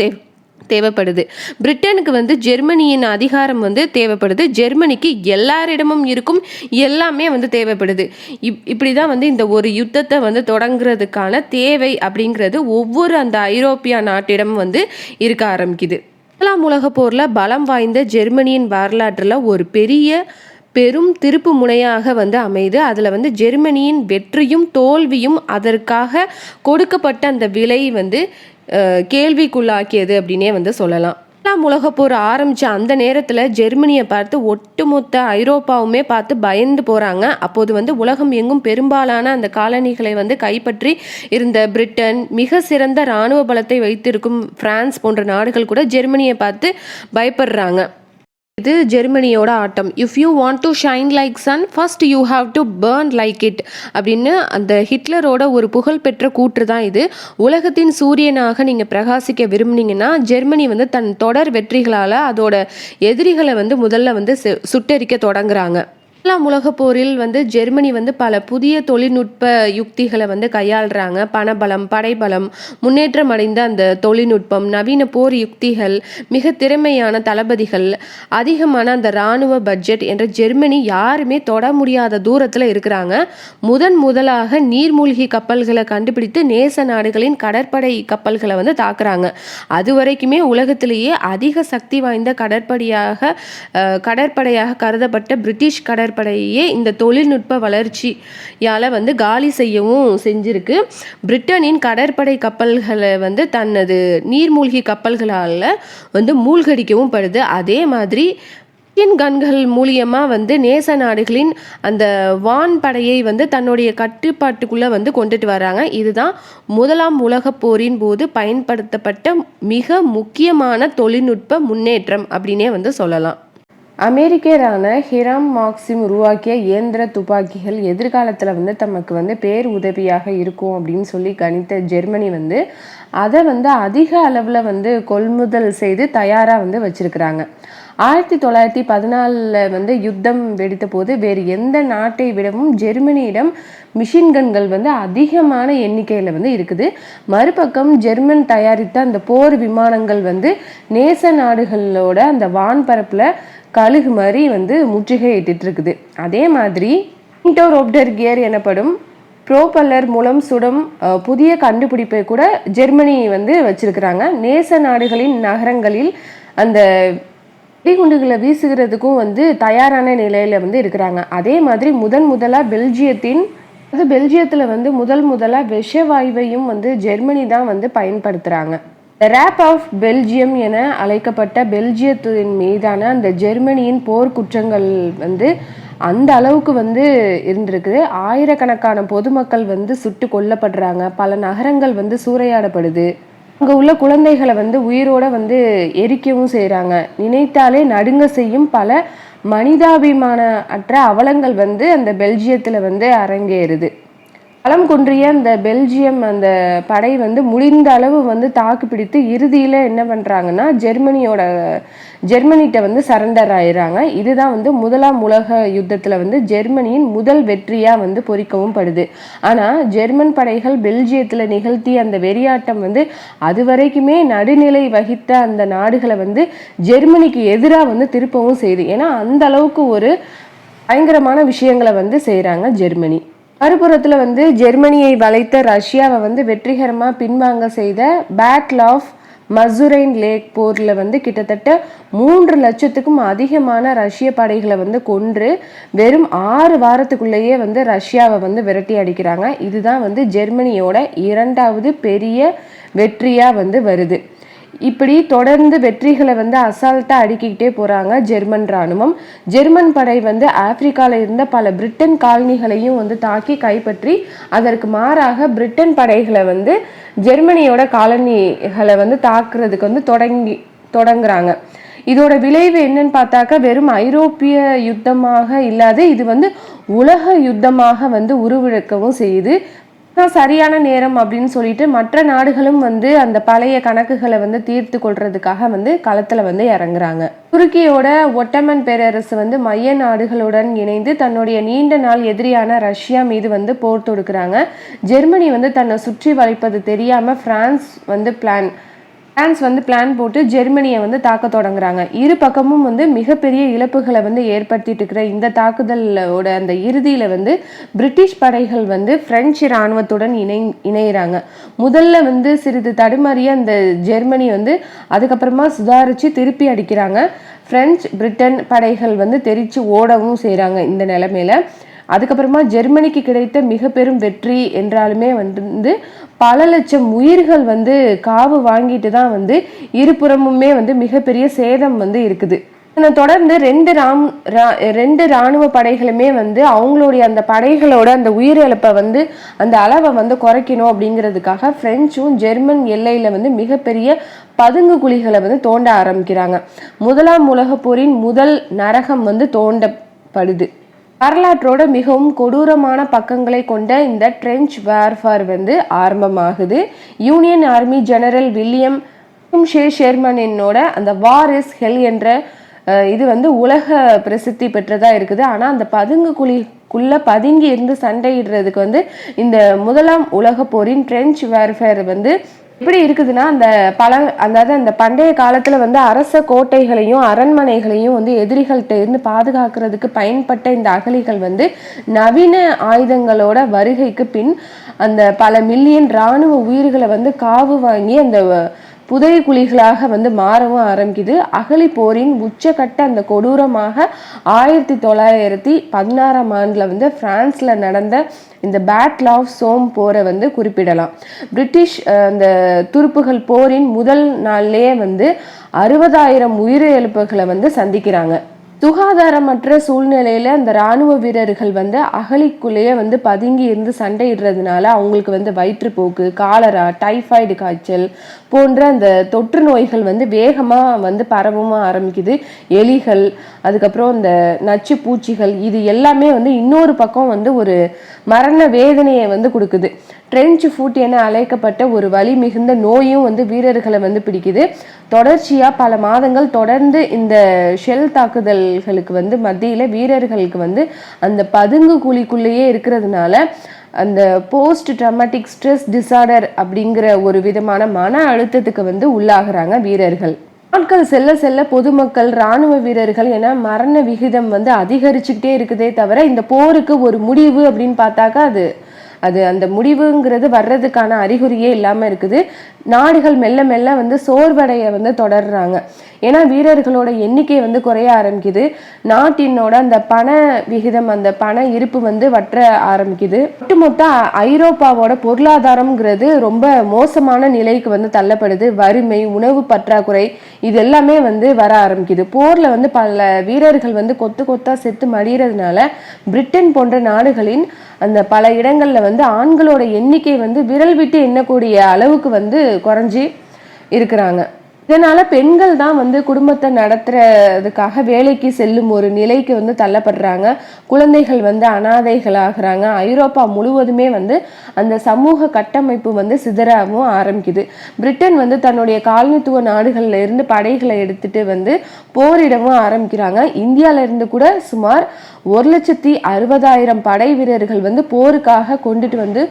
தேவைப்படுது. பிரிட்டனுக்கு வந்து ஜெர்மனியின் அதிகாரம் வந்து தேவைப்படுது. ஜெர்மனிக்கு எல்லாரிடமும் இருக்கும் எல்லாமே வந்து தேவைப்படுது. இப்படி தான் வந்து இந்த ஒரு யுத்தத்தை வந்து தொடங்குறதுக்கான தேவை அப்படிங்கிறது ஒவ்வொரு அந்த ஐரோப்பிய நாட்டிடம் வந்து இருக்க ஆரம்பிக்குது. முதலாம் உலக போரில் பலம் வாய்ந்த ஜெர்மனியின் வரலாற்றில் ஒரு பெரும் திருப்பு முனையாக வந்து அமைது. அதில் வந்து ஜெர்மனியின் வெற்றியும் தோல்வியும் அதற்காக கொடுக்கப்பட்ட அந்த விலை வந்து கேள்விக்குள்ளாக்கியது அப்படின்னே வந்து சொல்லலாம். முதலாம் உலகப்போர் ஆரம்பித்த அந்த நேரத்தில் ஜெர்மனியை பார்த்து ஒட்டுமொத்த ஐரோப்பாவுமே பார்த்து பயந்து போகிறாங்க. அப்போது வந்து உலகம் எங்கும் பெரும்பாலான அந்த காலனிகளை வந்து கைப்பற்றி இருந்த பிரிட்டன், மிக சிறந்த இராணுவ பலத்தை வைத்திருக்கும் பிரான்ஸ் போன்ற நாடுகள் கூட ஜெர்மனியை பார்த்து பயப்படுறாங்க. இது ஜெர்மனியோட ஆட்டம். If you want to shine like sun first you have to burn like it அப்படின்னு அந்த ஹிட்லரோட ஒரு புகழ்பெற்ற கூற்று தான் இது. உலகத்தின் சூரியனாக நீங்கள் பிரகாசிக்க விரும்புனீங்கன்னா ஜெர்மனி வந்து தன் தொடர் வெற்றிகளால் அதோட எதிரிகளை வந்து முதல்ல வந்து சுட்டெரிக்க தொடங்குறாங்க. முதலாம் உலக போரில் வந்து ஜெர்மனி வந்து பல புதிய தொழில்நுட்ப யுக்திகளை வந்து கையாளுறாங்க. பணபலம், படைபலம், முன்னேற்றம் அடைந்த அந்த தொழில்நுட்பம், நவீன போர் யுக்திகள், மிக திறமையான தளபதிகள், அதிகமான அந்த இராணுவ பட்ஜெட் என்ற ஜெர்மனி யாருமே தொட முடியாத தூரத்தில் இருக்கிறாங்க. முதலாக நீர்மூழ்கி கப்பல்களை கண்டுபிடித்து நேச நாடுகளின் கடற்படை கப்பல்களை வந்து தாக்குறாங்க. அது வரைக்குமே உலகத்திலேயே அதிக சக்தி வாய்ந்த கடற்படையாக கருதப்பட்ட பிரிட்டிஷ் கடற்படையே இந்த தொழில்நுட்ப வளர்ச்சியால் வந்து காலி செய்யவும் செஞ்சிருக்கு. பிரிட்டனின் கடற்படை கப்பல்களை வந்து தனது நீர்மூழ்கி கப்பல்களால் வந்து மூழ்கடிக்கவும் படுது. அதே மாதிரி கன்கள் மூலியமாக வந்து நேச நாடுகளின் அந்த வான்படையை வந்து தன்னுடைய கட்டுப்பாட்டுக்குள்ளே வந்து கொண்டுட்டு வராங்க. இதுதான் முதலாம் உலக போரின் போது பயன்படுத்தப்பட்ட மிக முக்கியமான தொழில்நுட்ப முன்னேற்றம் அப்படின்னே வந்து சொல்லலாம். அமெரிக்கரான ஹிராம் மார்க்சிம் உருவாக்கிய இயந்திர துப்பாக்கிகள் எதிர்காலத்தில் வந்து தமக்கு வந்து பேர் உதவியாக இருக்கும் அப்படின்னு சொல்லி கணித்த ஜெர்மனி வந்து அதை வந்து அதிக அளவில் வந்து கொள்முதல் செய்து தயாராக வந்து வச்சுருக்கிறாங்க. 1914 வந்து யுத்தம் வெடித்த போது வேறு எந்த நாட்டை விடவும் ஜெர்மனியிடம் மிஷின்கன்கள் வந்து அதிகமான எண்ணிக்கையில் வந்து இருக்குது. மறுபக்கம் ஜெர்மன் தயாரித்த அந்த போர் விமானங்கள் வந்து நேச நாடுகளோட அந்த வான்பரப்பில் கழுகு மாதிரி வந்து முற்றுகையிட்டு இருக்குது. அதே மாதிரி இன்டோரோப்டர் கியர் எனப்படும் ப்ரோபல்லர் மூலம் சுடும் புதிய கண்டுபிடிப்பை கூட ஜெர்மனி வந்து வச்சிருக்கிறாங்க. நேச நாடுகளின் நகரங்களில் அந்த வெடிகுண்டுகளை வீசுகிறதுக்கும் வந்து தயாரான நிலையில் வந்து இருக்கிறாங்க. அதே மாதிரி முதலாக பெல்ஜியத்தில் வந்து முதலாக விஷவாயுவையும் வந்து ஜெர்மனி தான் வந்து பயன்படுத்துகிறாங்க. ரேப் ஆஃப் பெல்ஜியம் என அழைக்கப்பட்ட பெல்ஜியத்தின் மீதான அந்த ஜெர்மனியின் போர் குற்றங்கள் வந்து அந்த அளவுக்கு வந்து இருந்திருக்குது. ஆயிரக்கணக்கான பொதுமக்கள் வந்து சுட்டு கொல்லப்படுறாங்க. பல நகரங்கள் வந்து சூறையாடப்படுது. அங்கே உள்ள குழந்தைகளை வந்து உயிரோட வந்து எரிக்கவும் செய்கிறாங்க. நினைத்தாலே நடுங்க செய்யும் பல மனிதாபிமான அற்ற அவலங்கள் வந்து அந்த பெல்ஜியத்தில் வந்து அரங்கேறுது. பலம் குன்றிய அந்த பெல்ஜியம் அந்த படை வந்து முடிந்த அளவு வந்து தாக்கு பிடித்து இறுதியில் என்ன பண்ணுறாங்கன்னா ஜெர்மனிகிட்ட வந்து சரண்டர் ஆயிடுறாங்க. இதுதான் வந்து முதலாம் உலக யுத்தத்தில் வந்து ஜெர்மனியின் முதல் வெற்றியாக வந்து பொறிக்கவும் படுது. ஆனால் ஜெர்மன் படைகள் பெல்ஜியத்தில் நிகழ்த்திய அந்த வெறியாட்டம் வந்து அது வரைக்குமே நடுநிலை வகித்த அந்த நாடுகளை வந்து ஜெர்மனிக்கு எதிராக வந்து திருப்பவும் செய்யுது. ஏன்னா அந்த அளவுக்கு ஒரு பயங்கரமான விஷயங்களை வந்து செய்கிறாங்க ஜெர்மனி. மறுபுறத்தில் வந்து ஜெர்மனியை வளைத்த ரஷ்யாவை வந்து வெற்றிகரமாக பின்வாங்க செய்த பேட்டில் ஆஃப் மசுரைன் லேக் போரில் வந்து கிட்டத்தட்ட 3 லட்சத்துக்கும் அதிகமான ரஷ்ய படைகளை வந்து கொன்று வெறும் 6 வாரத்துக்குள்ளேயே வந்து ரஷ்யாவை வந்து விரட்டி அடிக்கிறாங்க. இதுதான் வந்து ஜெர்மனியோட 2வது பெரிய வெற்றியாக வந்து வருது. இப்படி தொடர்ந்து வெற்றிகளை வந்து அசால்ட்டாக அடுக்கிக்கிட்டே போகிறாங்க ஜெர்மன் இராணுவம். ஜெர்மன் படை வந்து ஆப்பிரிக்காவில் இருந்த பல பிரிட்டன் காலனிகளையும் வந்து தாக்கி கைப்பற்றி அதற்கு மாறாக பிரிட்டன் படைகளை வந்து ஜெர்மனியோட காலனிகளை வந்து தாக்குறதுக்கு வந்து தொடங்குறாங்க. இதோட விளைவு என்னன்னு பார்த்தாக்கா வெறும் ஐரோப்பிய யுத்தமாக இல்லாது இது வந்து உலக யுத்தமாக வந்து உருவெடுக்கவும் செய்யுது. சரியான நேரம் அப்படின்னு சொல்லிட்டு மற்ற நாடுகளும் வந்து அந்த பழைய கணக்குகளை வந்து தீர்த்து கொள்றதுக்காக வந்து களத்துல வந்து இறங்குறாங்க. துருக்கியோட ஒட்டமன் பேரரசு வந்து மைய நாடுகளுடன் இணைந்து தன்னுடைய நீண்ட நாள் எதிரியான ரஷ்யா மீது வந்து போர் தொடுக்கிறாங்க. ஜெர்மனி வந்து தன்னை சுற்றி வளைப்பது தெரியாம பிரான்ஸ் வந்து பிளான் போட்டு ஜெர்மனியை வந்து தாக்க தொடங்குறாங்க. இரு பக்கமும் வந்து மிகப்பெரிய இழப்புகளை வந்து ஏற்படுத்திட்டு இருக்கிற இந்த தாக்குதலோட அந்த இறுதியில வந்து பிரிட்டிஷ் படைகள் வந்து பிரெஞ்சு இராணுவத்துடன் இணைகிறாங்க. முதல்ல வந்து சிறிது தடுமாறிய அந்த ஜெர்மனி வந்து அதுக்கப்புறமா சுதாரிச்சு திருப்பி அடிக்கிறாங்க. பிரெஞ்சு பிரிட்டன் படைகள் வந்து தெரிச்சு ஓடவும் செய்கிறாங்க. இந்த நிலைமையில அதுக்கப்புறமா ஜெர்மனிக்கு கிடைத்த மிக பெரும் வெற்றி என்றாலுமே வந்து பல லட்சம் உயிர்கள் வந்து காவு வாங்கிட்டு தான் வந்து இருபுறமுமே வந்து மிகப்பெரிய சேதம் வந்து இருக்குது. தொடர்ந்து ரெண்டு இராணுவ படைகளுமே வந்து அவங்களுடைய அந்த படைகளோட அந்த உயிரிழப்பை வந்து அந்த அளவை வந்து குறைக்கணும் அப்படிங்கிறதுக்காக பிரெஞ்சும் ஜெர்மன் எல்லையில வந்து மிகப்பெரிய பதுங்கு குழிகளை வந்து தோண்ட ஆரம்பிக்கிறாங்க. 1ஆம் உலக போரின் முதல் நரகம் வந்து தோண்டப்படுது. வரலாற்றோட மிகவும் கொடூரமான பக்கங்களை கொண்ட இந்த ட்ரெஞ்ச் வார்ஃபேர் வந்து ஆரம்பமாகுது. யூனியன் ஆர்மி ஜெனரல் வில்லியம் ஷெர்மனினோட அந்த வார் இஸ் ஹெல் என்ற இது வந்து உலக பிரசித்தி பெற்றதா இருக்குது. ஆனா அந்த பதுங்கு குழிக்குள்ள பதுங்கி இருந்து சண்டையிடுறதுக்கு வந்து இந்த 1ஆம் உலக போரின் ட்ரெஞ்ச் வார்ஃபேர் வந்து எப்படி இருக்குதுன்னா அந்த பண்டைய காலத்துல வந்து அரச கோட்டைகளையும் அரண்மனைகளையும் வந்து எதிரிகள்கிட்ட இருந்து பாதுகாக்கிறதுக்கு பயன்பட்ட இந்த அகழிகள் வந்து நவீன ஆயுதங்களோட வருகைக்கு பின் அந்த பல மில்லியன் இராணுவ உயிர்களை வந்து காவு வாங்கி அந்த புதை குழிகளாக வந்து மாறவும் ஆரம்பிக்குது. அகழி போரின் உச்சகட்ட அந்த கொடூரமாக 1916ஆம் ஆண்டுல வந்து பிரான்ஸ்ல நடந்த இந்த பேட்டில் ஆஃப் சோம் போரை வந்து குறிப்பிடலாம். பிரிட்டிஷ் அந்த துருப்புகள் போரின் முதல் நாள்லயே வந்து 60,000 உயிரிழப்புகளை வந்து சந்திக்கிறாங்க. சுகாதாரமற்ற சூழ்நிலையில அந்த இராணுவ வீரர்கள் வந்து அகழிக்குள்ளேயே வந்து பதுங்கி இருந்து சண்டையிடுறதுனால அவங்களுக்கு வந்து வயிற்றுப்போக்கு, காலரா, டைஃபாய்டு காய்ச்சல் போன்ற அந்த தொற்று நோய்கள் வந்து வேகமா வந்து பரவவும் ஆரம்பிக்குது. எலிகள், அதுக்கப்புறம் இந்த நச்சு பூச்சிகள், இது எல்லாமே வந்து இன்னொரு பக்கம் வந்து ஒரு மரண வேதனையை வந்து கொடுக்குது. ட்ரெஞ்ச் ஃபுட் என அழைக்கப்பட்ட ஒரு வலி மிகுந்த நோயும் வந்து வீரர்களை வந்து பிடிக்குது. தொடர்ச்சியா பல மாதங்கள் தொடர்ந்து இந்த ஷெல் தாக்குதல்களுக்கு வந்து மத்தியில வீரர்களுக்கு வந்து அந்த பதுங்கு குழிக்குள்ளேயே இருக்கிறதுனால அந்த போஸ்ட் ட்ராமாட்டிக் ஸ்ட்ரெஸ் டிசார்டர் அப்படிங்கிற ஒரு விதமான மன அழுத்தத்துக்கு வந்து உள்ளாகிறாங்க வீரர்கள். நாட்கள் செல்ல செல்ல பொதுமக்கள், இராணுவ வீரர்கள் என மரண விகிதம் வந்து அதிகரிச்சுக்கிட்டே இருக்குதே தவிர இந்த போருக்கு ஒரு முடிவு அப்படின்னு பார்த்தாக்கா அது அந்த முடிவுங்கிறது வர்றதுக்கான அறிகுறியே இல்லாமல் இருக்குது. நாடுகள் மெல்ல மெல்ல வந்து சோர்வடைய வந்து தொடர்றாங்க. ஏன்னா வீரர்களோட எண்ணிக்கை வந்து குறைய ஆரம்பிக்குது. நாட்டினோட அந்த பண விகிதம், அந்த பண இருப்பு வந்து வற்ற ஆரம்பிக்குது. ஒட்டுமொத்த ஐரோப்பாவோட பொருளாதாரம்ங்கிறது ரொம்ப மோசமான நிலைக்கு வந்து தள்ளப்படுது. வறுமை, உணவு பற்றாக்குறை, இது எல்லாமே வந்து வர ஆரம்பிக்குது. போர்ல வந்து பல வீரர்கள் வந்து கொத்து கொத்தா செத்து மடிகிறதுனால பிரிட்டன் போன்ற நாடுகளின் அந்த பல இடங்கள்ல வந்து ஆண்களோட எண்ணிக்கை வந்து விரல் விட்டு எண்ணக்கூடிய அளவுக்கு வந்து குறைஞ்சி இருக்கிறாங்க. இதனால பெண்கள் தான் வந்து குடும்பத்தை நடத்துறதுக்காக வேலைக்கு செல்லும் ஒரு நிலைக்கு வந்து தள்ளப்படுறாங்க. குழந்தைகள் வந்து அனாதைகள் ஆகுறாங்க. ஐரோப்பா முழுவதுமே வந்து அந்த சமூக கட்டமைப்பு வந்து சிதறவும் ஆரம்பிக்குது. பிரிட்டன் வந்து தன்னுடைய காலனித்துவ நாடுகள்ல இருந்து படைகளை எடுத்துட்டு வந்து போரிடவும் ஆரம்பிக்கிறாங்க. இந்தியால இருந்து கூட சுமார் 1,60,000 படை வீரர்கள் வந்து போருக்காக கொண்டுட்டு வந்து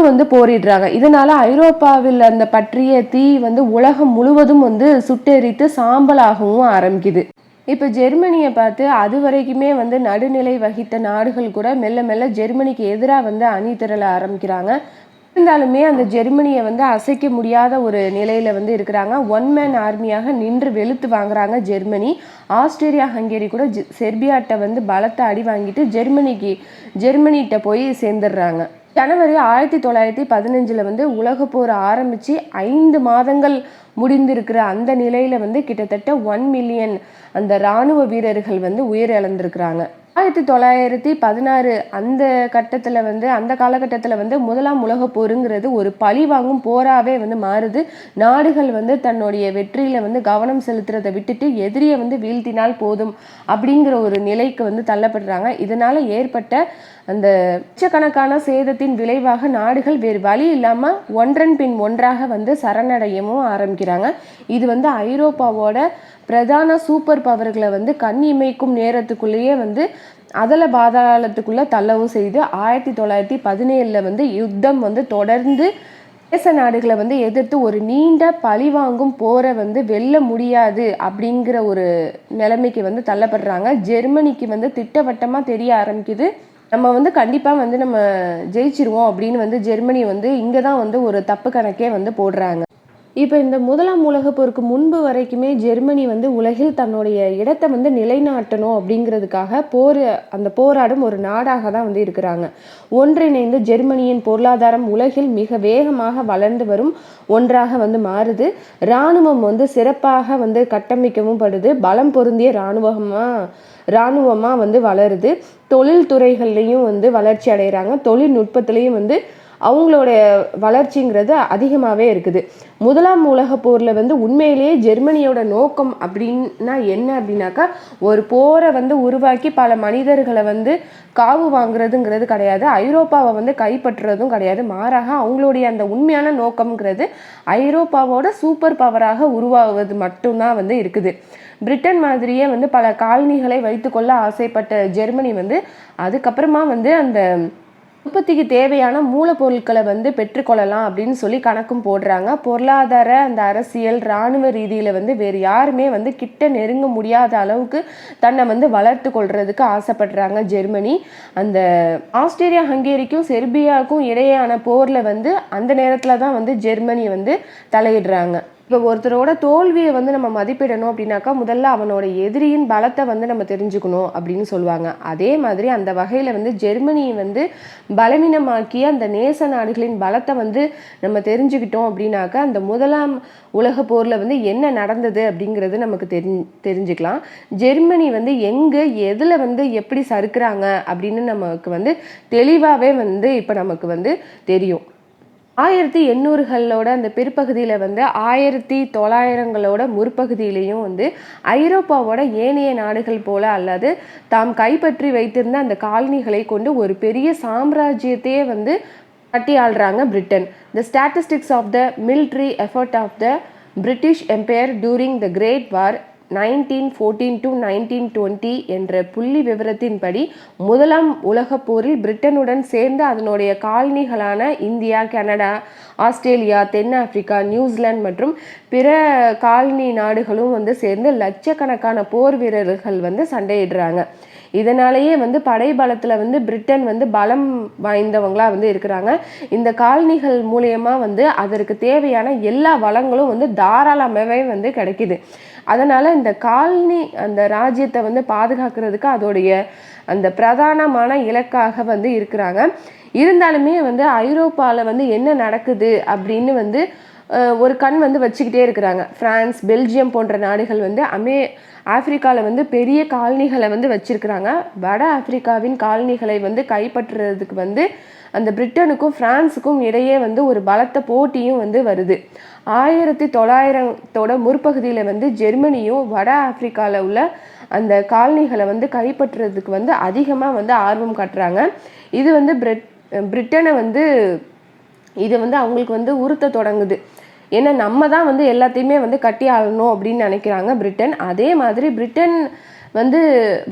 வந்து போரிடுறாங்க. இதனால ஐரோப்பாவில் அந்த பற்றிய தீ வந்து உலகம் முழுவதும் வந்து சுட்டெரித்து சாம்பலாகவும் ஆரம்பிக்குது. இப்ப ஜெர்மனியை பார்த்து அது வரைக்குமே வந்து நடுநிலை வகித்த நாடுகள் கூட மெல்ல மெல்ல ஜெர்மனிக்கு எதிராக வந்து அணி திரள ஆரம்பிக்கிறாங்க. இருந்தாலுமே அந்த ஜெர்மனியை வந்து அசைக்க முடியாத ஒரு நிலையில் வந்து இருக்கிறாங்க. ஒன் மேன் ஆர்மியாக நின்று வெளுத்து வாங்குறாங்க ஜெர்மனி. ஆஸ்திரேலியா ஹங்கேரி கூட செர்பியாட்ட வந்து பலத்தை அடி வாங்கிட்டு ஜெர்மனிகிட்ட போய் சேர்ந்துடுறாங்க. ஜனவரி 1915 வந்து உலகப்போர் ஆரம்பித்து 5 மாதங்கள் முடிந்திருக்கிற அந்த நிலையில் வந்து கிட்டத்தட்ட 1 மில்லியன் அந்த இராணுவ வீரர்கள் வந்து உயிரிழந்திருக்கிறாங்க. 1916 அந்த கட்டத்தில் வந்து அந்த காலகட்டத்தில் வந்து முதலாம் உலகப் போருங்கிறது ஒரு பழி வாங்கும் போராகவே வந்து மாறுது. நாடுகள் வந்து தன்னுடைய வெற்றியில் வந்து கவனம் செலுத்துறதை விட்டுட்டு எதிரியை வந்து வீழ்த்தினால் போதும் அப்படிங்கிற ஒரு நிலைக்கு வந்து தள்ளப்படுறாங்க. இதனால் ஏற்பட்ட அந்த லட்சக்கணக்கான சேதத்தின் விளைவாக நாடுகள் வேறு வழி இல்லாமல் ஒன்றன் பின் ஒன்றாக வந்து சரணடையவும் ஆரம்பிக்கிறாங்க. இது வந்து ஐரோப்பாவோட பிரதான சூப்பர் பவர்களை வந்து கண் இமைக்கும் நேரத்துக்குள்ளேயே வந்து அதல பாதாளத்துக்குள்ளே தள்ளவும் செய்து 1917 வந்து யுத்தம் வந்து தொடர்ந்து தேச நாடுகளை வந்து எதிர்த்து ஒரு நீண்ட பழிவாங்கும் போரை வந்து வெல்ல முடியாது அப்படிங்கிற ஒரு நிலைமைக்கு வந்து தள்ளப்படுறாங்க. ஜெர்மனிக்கு வந்து திட்டவட்டமாக தெரிய ஆரம்பிக்குது, நம்ம வந்து கண்டிப்பாக வந்து நம்ம ஜெயிச்சிருவோம் அப்படின்னு வந்து ஜெர்மனி வந்து இங்கே தான் வந்து ஒரு தப்பு கணக்கே வந்து போடுறாங்க. இப்போ இந்த முதலாம் உலகப் போருக்கு முன்பு வரைக்குமே ஜெர்மனி வந்து உலகில் தன்னுடைய இடத்தை வந்து நிலைநாட்டணும் அப்படிங்கிறதுக்காக அந்த போராடும் ஒரு நாடாக தான் வந்து இருக்கிறாங்க. ஒன்றிணைந்து ஜெர்மனியின் பொருளாதாரம் உலகில் மிக வேகமாக வளர்ந்து வரும் ஒன்றாக வந்து மாறுது. இராணுவம் வந்து சிறப்பாக வந்து கட்டமைக்கவும் படுது. பலம் பொருந்திய இராணுவமாக வந்து வளருது. தொழில்துறைகள்லையும் வந்து வளர்ச்சி அடைகிறாங்க. தொழில்நுட்பத்திலையும் வந்து அவங்களோட வளர்ச்சிங்கிறது அதிகமாகவே இருக்குது. முதலாம் உலகப் போரில் வந்து உண்மையிலேயே ஜெர்மனியோட நோக்கம் அப்படின்னா என்ன அப்படின்னாக்கா, ஒரு போரை வந்து உருவாக்கி பல மனிதர்களை வந்து காவு வாங்குறதுங்கிறது கிடையாது, ஐரோப்பாவை வந்து கைப்பற்றுறதும் கிடையாது. மாறாக அவங்களுடைய அந்த உண்மையான நோக்கம்ங்கிறது ஐரோப்பாவோட சூப்பர் பவராக உருவாகுவது மட்டும்தான் வந்து இருக்குது. பிரிட்டன் மாதிரியே வந்து பல காலனிகளை வைத்துக்கொள்ள ஆசைப்பட்ட ஜெர்மனி வந்து அதுக்கப்புறமா வந்து அந்த உற்பத்திக்கு தேவையான மூலப்பொருட்களை வந்து பெற்றுக்கொள்ளலாம் அப்படின்னு சொல்லி கணக்கும் போடுறாங்க. பொருளாதார அந்த அரசியல் இராணுவ ரீதியில் வந்து வேறு யாருமே வந்து கிட்ட நெருங்க முடியாத அளவுக்கு தன்னை வந்து வளர்த்து கொள்றதுக்கு ஆசைப்படுறாங்க ஜெர்மனி. அந்த ஆஸ்திரேலியா ஹங்கேரிக்கும் செர்பியாவுக்கும் இடையேயான போரில் வந்து அந்த நேரத்தில் தான் வந்து ஜெர்மனி வந்து தலையிடுறாங்க. இப்போ ஒருத்தரோட தோல்வியை வந்து நம்ம மதிப்பிடணும் அப்படின்னாக்கா முதல்ல அவனோட எதிரியின் பலத்தை வந்து நம்ம தெரிஞ்சுக்கணும் அப்படின்னு சொல்லுவாங்க. அதே மாதிரி அந்த வகையில் வந்து ஜெர்மனியை வந்து பலவீனமாக்கிய அந்த நேச நாடுகளின் பலத்தை வந்து நம்ம தெரிஞ்சுக்கிட்டோம் அப்படின்னாக்கா அந்த முதலாம் உலக போரில் வந்து என்ன நடந்தது அப்படிங்கிறது நமக்கு தெரிஞ்சுக்கலாம். ஜெர்மனி வந்து எங்கே எதில் வந்து எப்படி சறுக்குறாங்க அப்படின்னு நமக்கு வந்து தெளிவாகவே வந்து இப்போ நமக்கு வந்து தெரியும். 1800களோட அந்த பிற்பகுதியில் வந்து 1900களோட முற்பகுதியிலையும் வந்து ஐரோப்பாவோட ஏனைய நாடுகள் போல அல்லது தாம் கைப்பற்றி வைத்திருந்த அந்த காலனிகளை கொண்டு ஒரு பெரிய சாம்ராஜ்யத்தையே வந்து கட்டி ஆள்றாங்க Britain. The statistics of the military effort of the British empire during the great war 1914 to 1920 என்ற புள்ளி விவரத்தின்படி முதலாம் உலகப் போரில் பிரிட்டனுடன் சேர்ந்து அதனுடைய காலனிகளான இந்தியா, கனடா, ஆஸ்திரேலியா, தென்னாப்பிரிக்கா, நியூசிலாந்து மற்றும் பிற காலனி நாடுகளும் வந்து சேர்ந்து லட்சக்கணக்கான போர் வீரர்கள் வந்து சண்டையிடுறாங்க. இதனாலேயே வந்து படைபலத்தில் வந்து பிரிட்டன் வந்து பலம் வாய்ந்தவங்களாக வந்து இருக்கிறாங்க. இந்த காலனிகள் மூலயமா வந்து அதற்கு தேவையான எல்லா வளங்களும் வந்து தாராளமாகவே வந்து கிடைக்குது. அதனால் இந்த காலனி அந்த ராஜ்யத்தை வந்து பாதுகாக்கிறதுக்கு அதோடைய அந்த பிரதானமான இலக்காக வந்து இருக்கிறாங்க. இருந்தாலுமே வந்து ஐரோப்பாவில் வந்து என்ன நடக்குது அப்படின்னு வந்து ஒரு கண் வந்து வச்சுக்கிட்டே இருக்கிறாங்க. பிரான்ஸ், பெல்ஜியம் போன்ற நாடுகள் வந்து ஆப்பிரிக்காவில் வந்து பெரிய காலனிகளை வந்து வச்சிருக்கிறாங்க. வட ஆப்பிரிக்காவின் காலனிகளை வந்து கைப்பற்றுறதுக்கு வந்து அந்த பிரிட்டனுக்கும் பிரான்ஸுக்கும் இடையே வந்து ஒரு பலத்த போட்டியும் வந்து வருது. 1900 முற்பகுதியில் வந்து ஜெர்மனியும் வட ஆப்பிரிக்காவில் உள்ள அந்த காலனிகளை வந்து கைப்பற்றுறதுக்கு வந்து அதிகமாக வந்து ஆர்வம் காட்டுறாங்க. இது வந்து பிரிட்டனை வந்து இது வந்து அவங்களுக்கு வந்து உறுத்த தொடங்குது. ஏன்னா நம்ம தான் வந்து எல்லாத்தையுமே வந்து கட்டி ஆளணும் அப்படின்னு நினைக்கிறாங்க பிரிட்டன். அதே மாதிரி பிரிட்டன் வந்து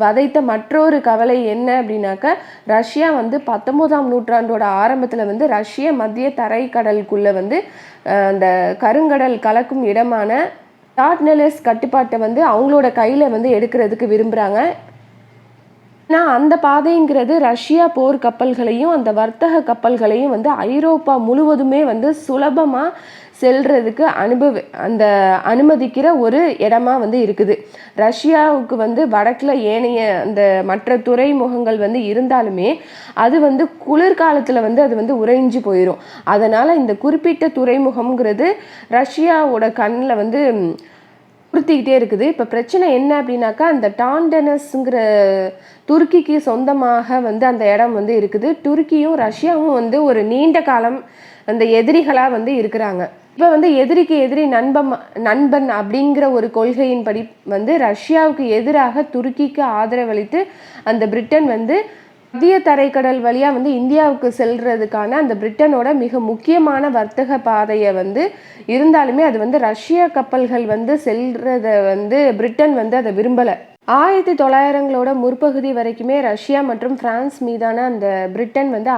வதைத்த மற்றொரு கவலை என்ன அப்படின்னாக்கா, ரஷ்யா வந்து 19ஆம் நூற்றாண்டோட ஆரம்பத்தில் வந்து ரஷ்ய மத்திய தரைக்கடலுக்குள்ளே வந்து அந்த கருங்கடல் கலக்கும் இடமான டார்டனெல்ஸ் கட்டுப்பாட்டை வந்து அவங்களோட கையில் வந்து எடுக்கிறதுக்கு விரும்புகிறாங்க. அந்த பாதைங்கிறது ரஷ்யா போர் கப்பல்களையும் அந்த வர்த்தக கப்பல்களையும் வந்து ஐரோப்பா முழுவதுமே வந்து சுலபமாக செல்றதுக்கு அனுமதிக்கிற ஒரு இடமா வந்து இருக்குது. ரஷ்யாவுக்கு வந்து வடக்கில் ஏனைய அந்த மற்ற துறைமுகங்கள் வந்து இருந்தாலுமே அது வந்து குளிர்காலத்தில் வந்து அது வந்து உறைஞ்சு போயிடும். அதனால் இந்த குறிப்பிட்ட துறைமுகம்ங்கிறது ரஷ்யாவோட கண்ணில் வந்து உறுத்திக்கிட்டே இருக்குது. இப்போ பிரச்சனை என்ன அப்படின்னாக்கா, அந்த டாண்டனஸ்ங்கிற துருக்கிக்கு சொந்தமாக வந்து அந்த இடம் வந்து இருக்குது. துருக்கியும் ரஷ்யாவும் வந்து ஒரு நீண்ட காலம் அந்த எதிரிகளாக வந்து இருக்கிறாங்க. இப்போ வந்து எதிரிக்கு எதிரி நண்பன் அப்படிங்கிற ஒரு கொள்கையின்படி வந்து ரஷ்யாவுக்கு எதிராக துருக்கிக்கு ஆதரவளித்து அந்த பிரிட்டன் வந்து மத்திய தரைக்கடல் வழியாக வந்து இந்தியாவுக்கு செல்றதுக்கான அந்த பிரிட்டனோட மிக முக்கியமான வர்த்தக பாதையை வந்து இருந்தாலுமே அது வந்து ரஷ்ய கப்பல்கள் வந்து செல்றத வந்து பிரிட்டன் வந்து அதை விரும்பலை. 1900களோட முற்பகுதி வரைக்குமே ரஷ்யா மற்றும் பிரான்ஸ் மீதான அந்த பிரிட்டன் வந்து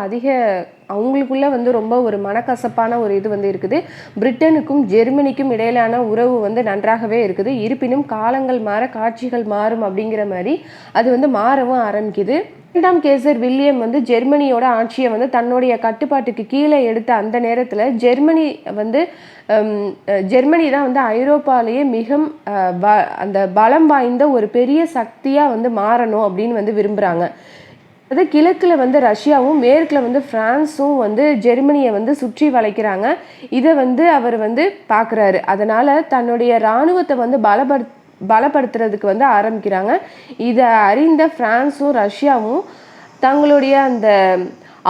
அவங்களுக்குள்ள வந்து ரொம்ப ஒரு மனக்கசப்பான ஒரு இது வந்து இருக்குது. பிரிட்டனுக்கும் ஜெர்மனிக்கும் இடையிலான உறவு வந்து நன்றாகவே இருக்குது. இருப்பினும் காலங்கள் மாற காட்சிகள் மாறும் அப்படிங்கிற மாதிரி அது வந்து மாறவும் ஆரம்பிக்குது. 2ஆம் கேசர் வில்லியம் வந்து ஜெர்மனியோட ஆட்சியை வந்து தன்னுடைய கட்டுப்பாட்டுக்கு கீழே எடுத்த அந்த நேரத்தில் ஜெர்மனி தான் வந்து ஐரோப்பாலேயே மிக அந்த பலம் வாய்ந்த ஒரு பெரிய சக்தியாக வந்து மாறணும் அப்படின்னு வந்து விரும்புகிறாங்க. அது கிழக்கில் வந்து ரஷ்யாவும் மேற்கில் வந்து பிரான்ஸும் வந்து ஜெர்மனியை வந்து சுற்றி வளைக்கிறாங்க. இதை வந்து அவர் வந்து பார்க்குறாரு. அதனால் தன்னுடைய இராணுவத்தை வந்து பலப்படுத்துறதுக்கு வந்து ஆரம்பிக்கிறாங்க. இதை அறிந்த பிரான்ஸும் ரஷ்யாவும் தங்களுடைய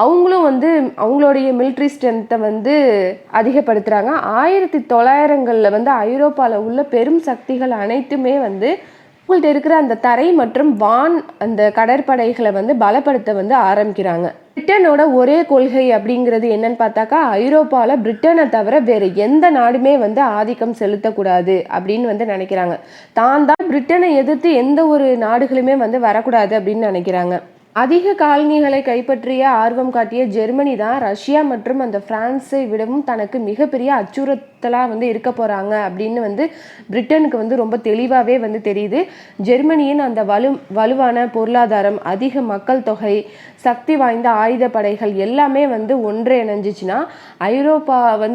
அவங்களும் வந்து அவங்களுடைய மிலிட்ரி ஸ்ட்ரென்த்தை வந்து அதிகப்படுத்துகிறாங்க. 1900களில் வந்து ஐரோப்பாவில் உள்ள பெரும் சக்திகள் அனைத்துமே வந்து அவங்கள்ட்ட இருக்கிற அந்த தரை மற்றும் வான் அந்த கடற்படைகளை வந்து பலப்படுத்த வந்து ஆரம்பிக்கிறாங்க. பிரிட்டனோட ஒரே கொள்கை அப்படிங்கிறது என்னன்னு பார்த்தாக்கா, ஐரோப்பாவில் பிரிட்டனை தவிர வேறு எந்த நாடுமே வந்து ஆதிக்கம் செலுத்தக்கூடாது அப்படின்னு வந்து நினைக்கிறாங்க. தான் பிரிட்டனை எதிர்த்து எந்த ஒரு நாடுகளுமே வந்து வரக்கூடாது அப்படின்னு நினைக்கிறாங்க. அதிக காலனிகளை கைப்பற்றிய ஆர்வம் காட்டிய ஜெர்மனி தான் ரஷ்யா மற்றும் அந்த பிரான்ஸை விடவும் தனக்கு மிகப்பெரிய அச்சுறுத்தலாக வந்து இருக்க போகிறாங்க அப்படின்னு வந்து பிரிட்டனுக்கு வந்து ரொம்ப தெளிவாகவே வந்து தெரியுது. ஜெர்மனியின் அந்த வலுவான பொருளாதாரம், அதிக மக்கள் தொகை, சக்தி வாய்ந்த ஆயுதப்படைகள் எல்லாமே வந்து ஒன்றிணைஞ்சிச்சுன்னா ஐரோப்பாவில்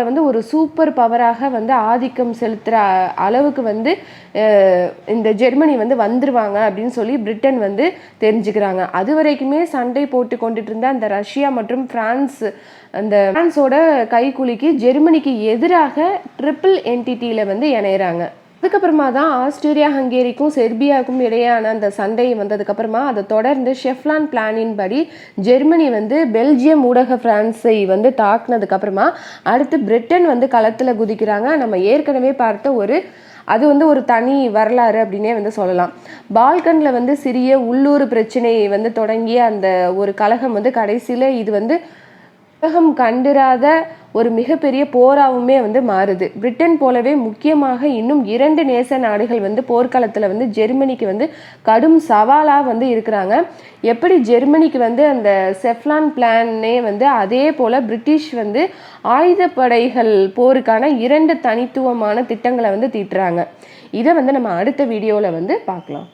வந்து ஒரு சூப்பர் பவராக வந்து ஆதிக்கம் செலுத்துகிற அளவுக்கு வந்து இந்த ஜெர்மனி வந்து வந்துருவாங்க அப்படின்னு சொல்லி பிரிட்டன் வந்து தெரிஞ்சுக்கிறாங்க. அது வரைக்குமே சண்டை போட்டு கொண்டுட்டு இருந்த அந்த ரஷ்யா மற்றும் பிரான்ஸோட கைக்குலுக்கி ஜெர்மனிக்கு எதிராக ட்ரிபிள் என்டிட்டியில் வந்து இணையிறாங்க. அதுக்கப்புறமா தான் ஆஸ்திரியா ஹங்கேரிக்கும் செர்பியாவுக்கும் இடையான அந்த சண்டை வந்ததுக்கப்புறமா அதை தொடர்ந்து ஷெஃப்லான் பிளானின் படி ஜெர்மனி வந்து பெல்ஜியம் ஊடக பிரான்ஸை வந்து தாக்குனதுக்கப்புறமா அடுத்து பிரிட்டன் வந்து களத்தில் குதிக்கிறாங்க. நம்ம ஏற்கனவே பார்த்த அது வந்து ஒரு தனி வரலாறு அப்படின்னே வந்து சொல்லலாம். பால்கனில் வந்து சிறிய உள்ளூர் பிரச்சனை வந்து தொடங்கிய அந்த ஒரு கலகம் வந்து கடைசியில் இது வந்து உலகம் கண்டிராத ஒரு மிகப்பெரிய போராகவுமே வந்து மாறுது. பிரிட்டன் போலவே முக்கியமாக இன்னும் 2 நேச நாடுகள் வந்து போர்க்களத்தில் வந்து ஜெர்மனிக்கு வந்து கடும் சவாலாக வந்து இருக்கிறாங்க. எப்படி ஜெர்மனிக்கு வந்து அந்த செஃப்லான் பிளானே வந்து அதே போல் பிரிட்டிஷ் வந்து ஆயுதப்படைகள் போருக்கான 2 தனித்துவமான திட்டங்களை வந்து தீட்டுறாங்க. இதை வந்து நம்ம அடுத்த வீடியோவில் வந்து பார்க்கலாம்.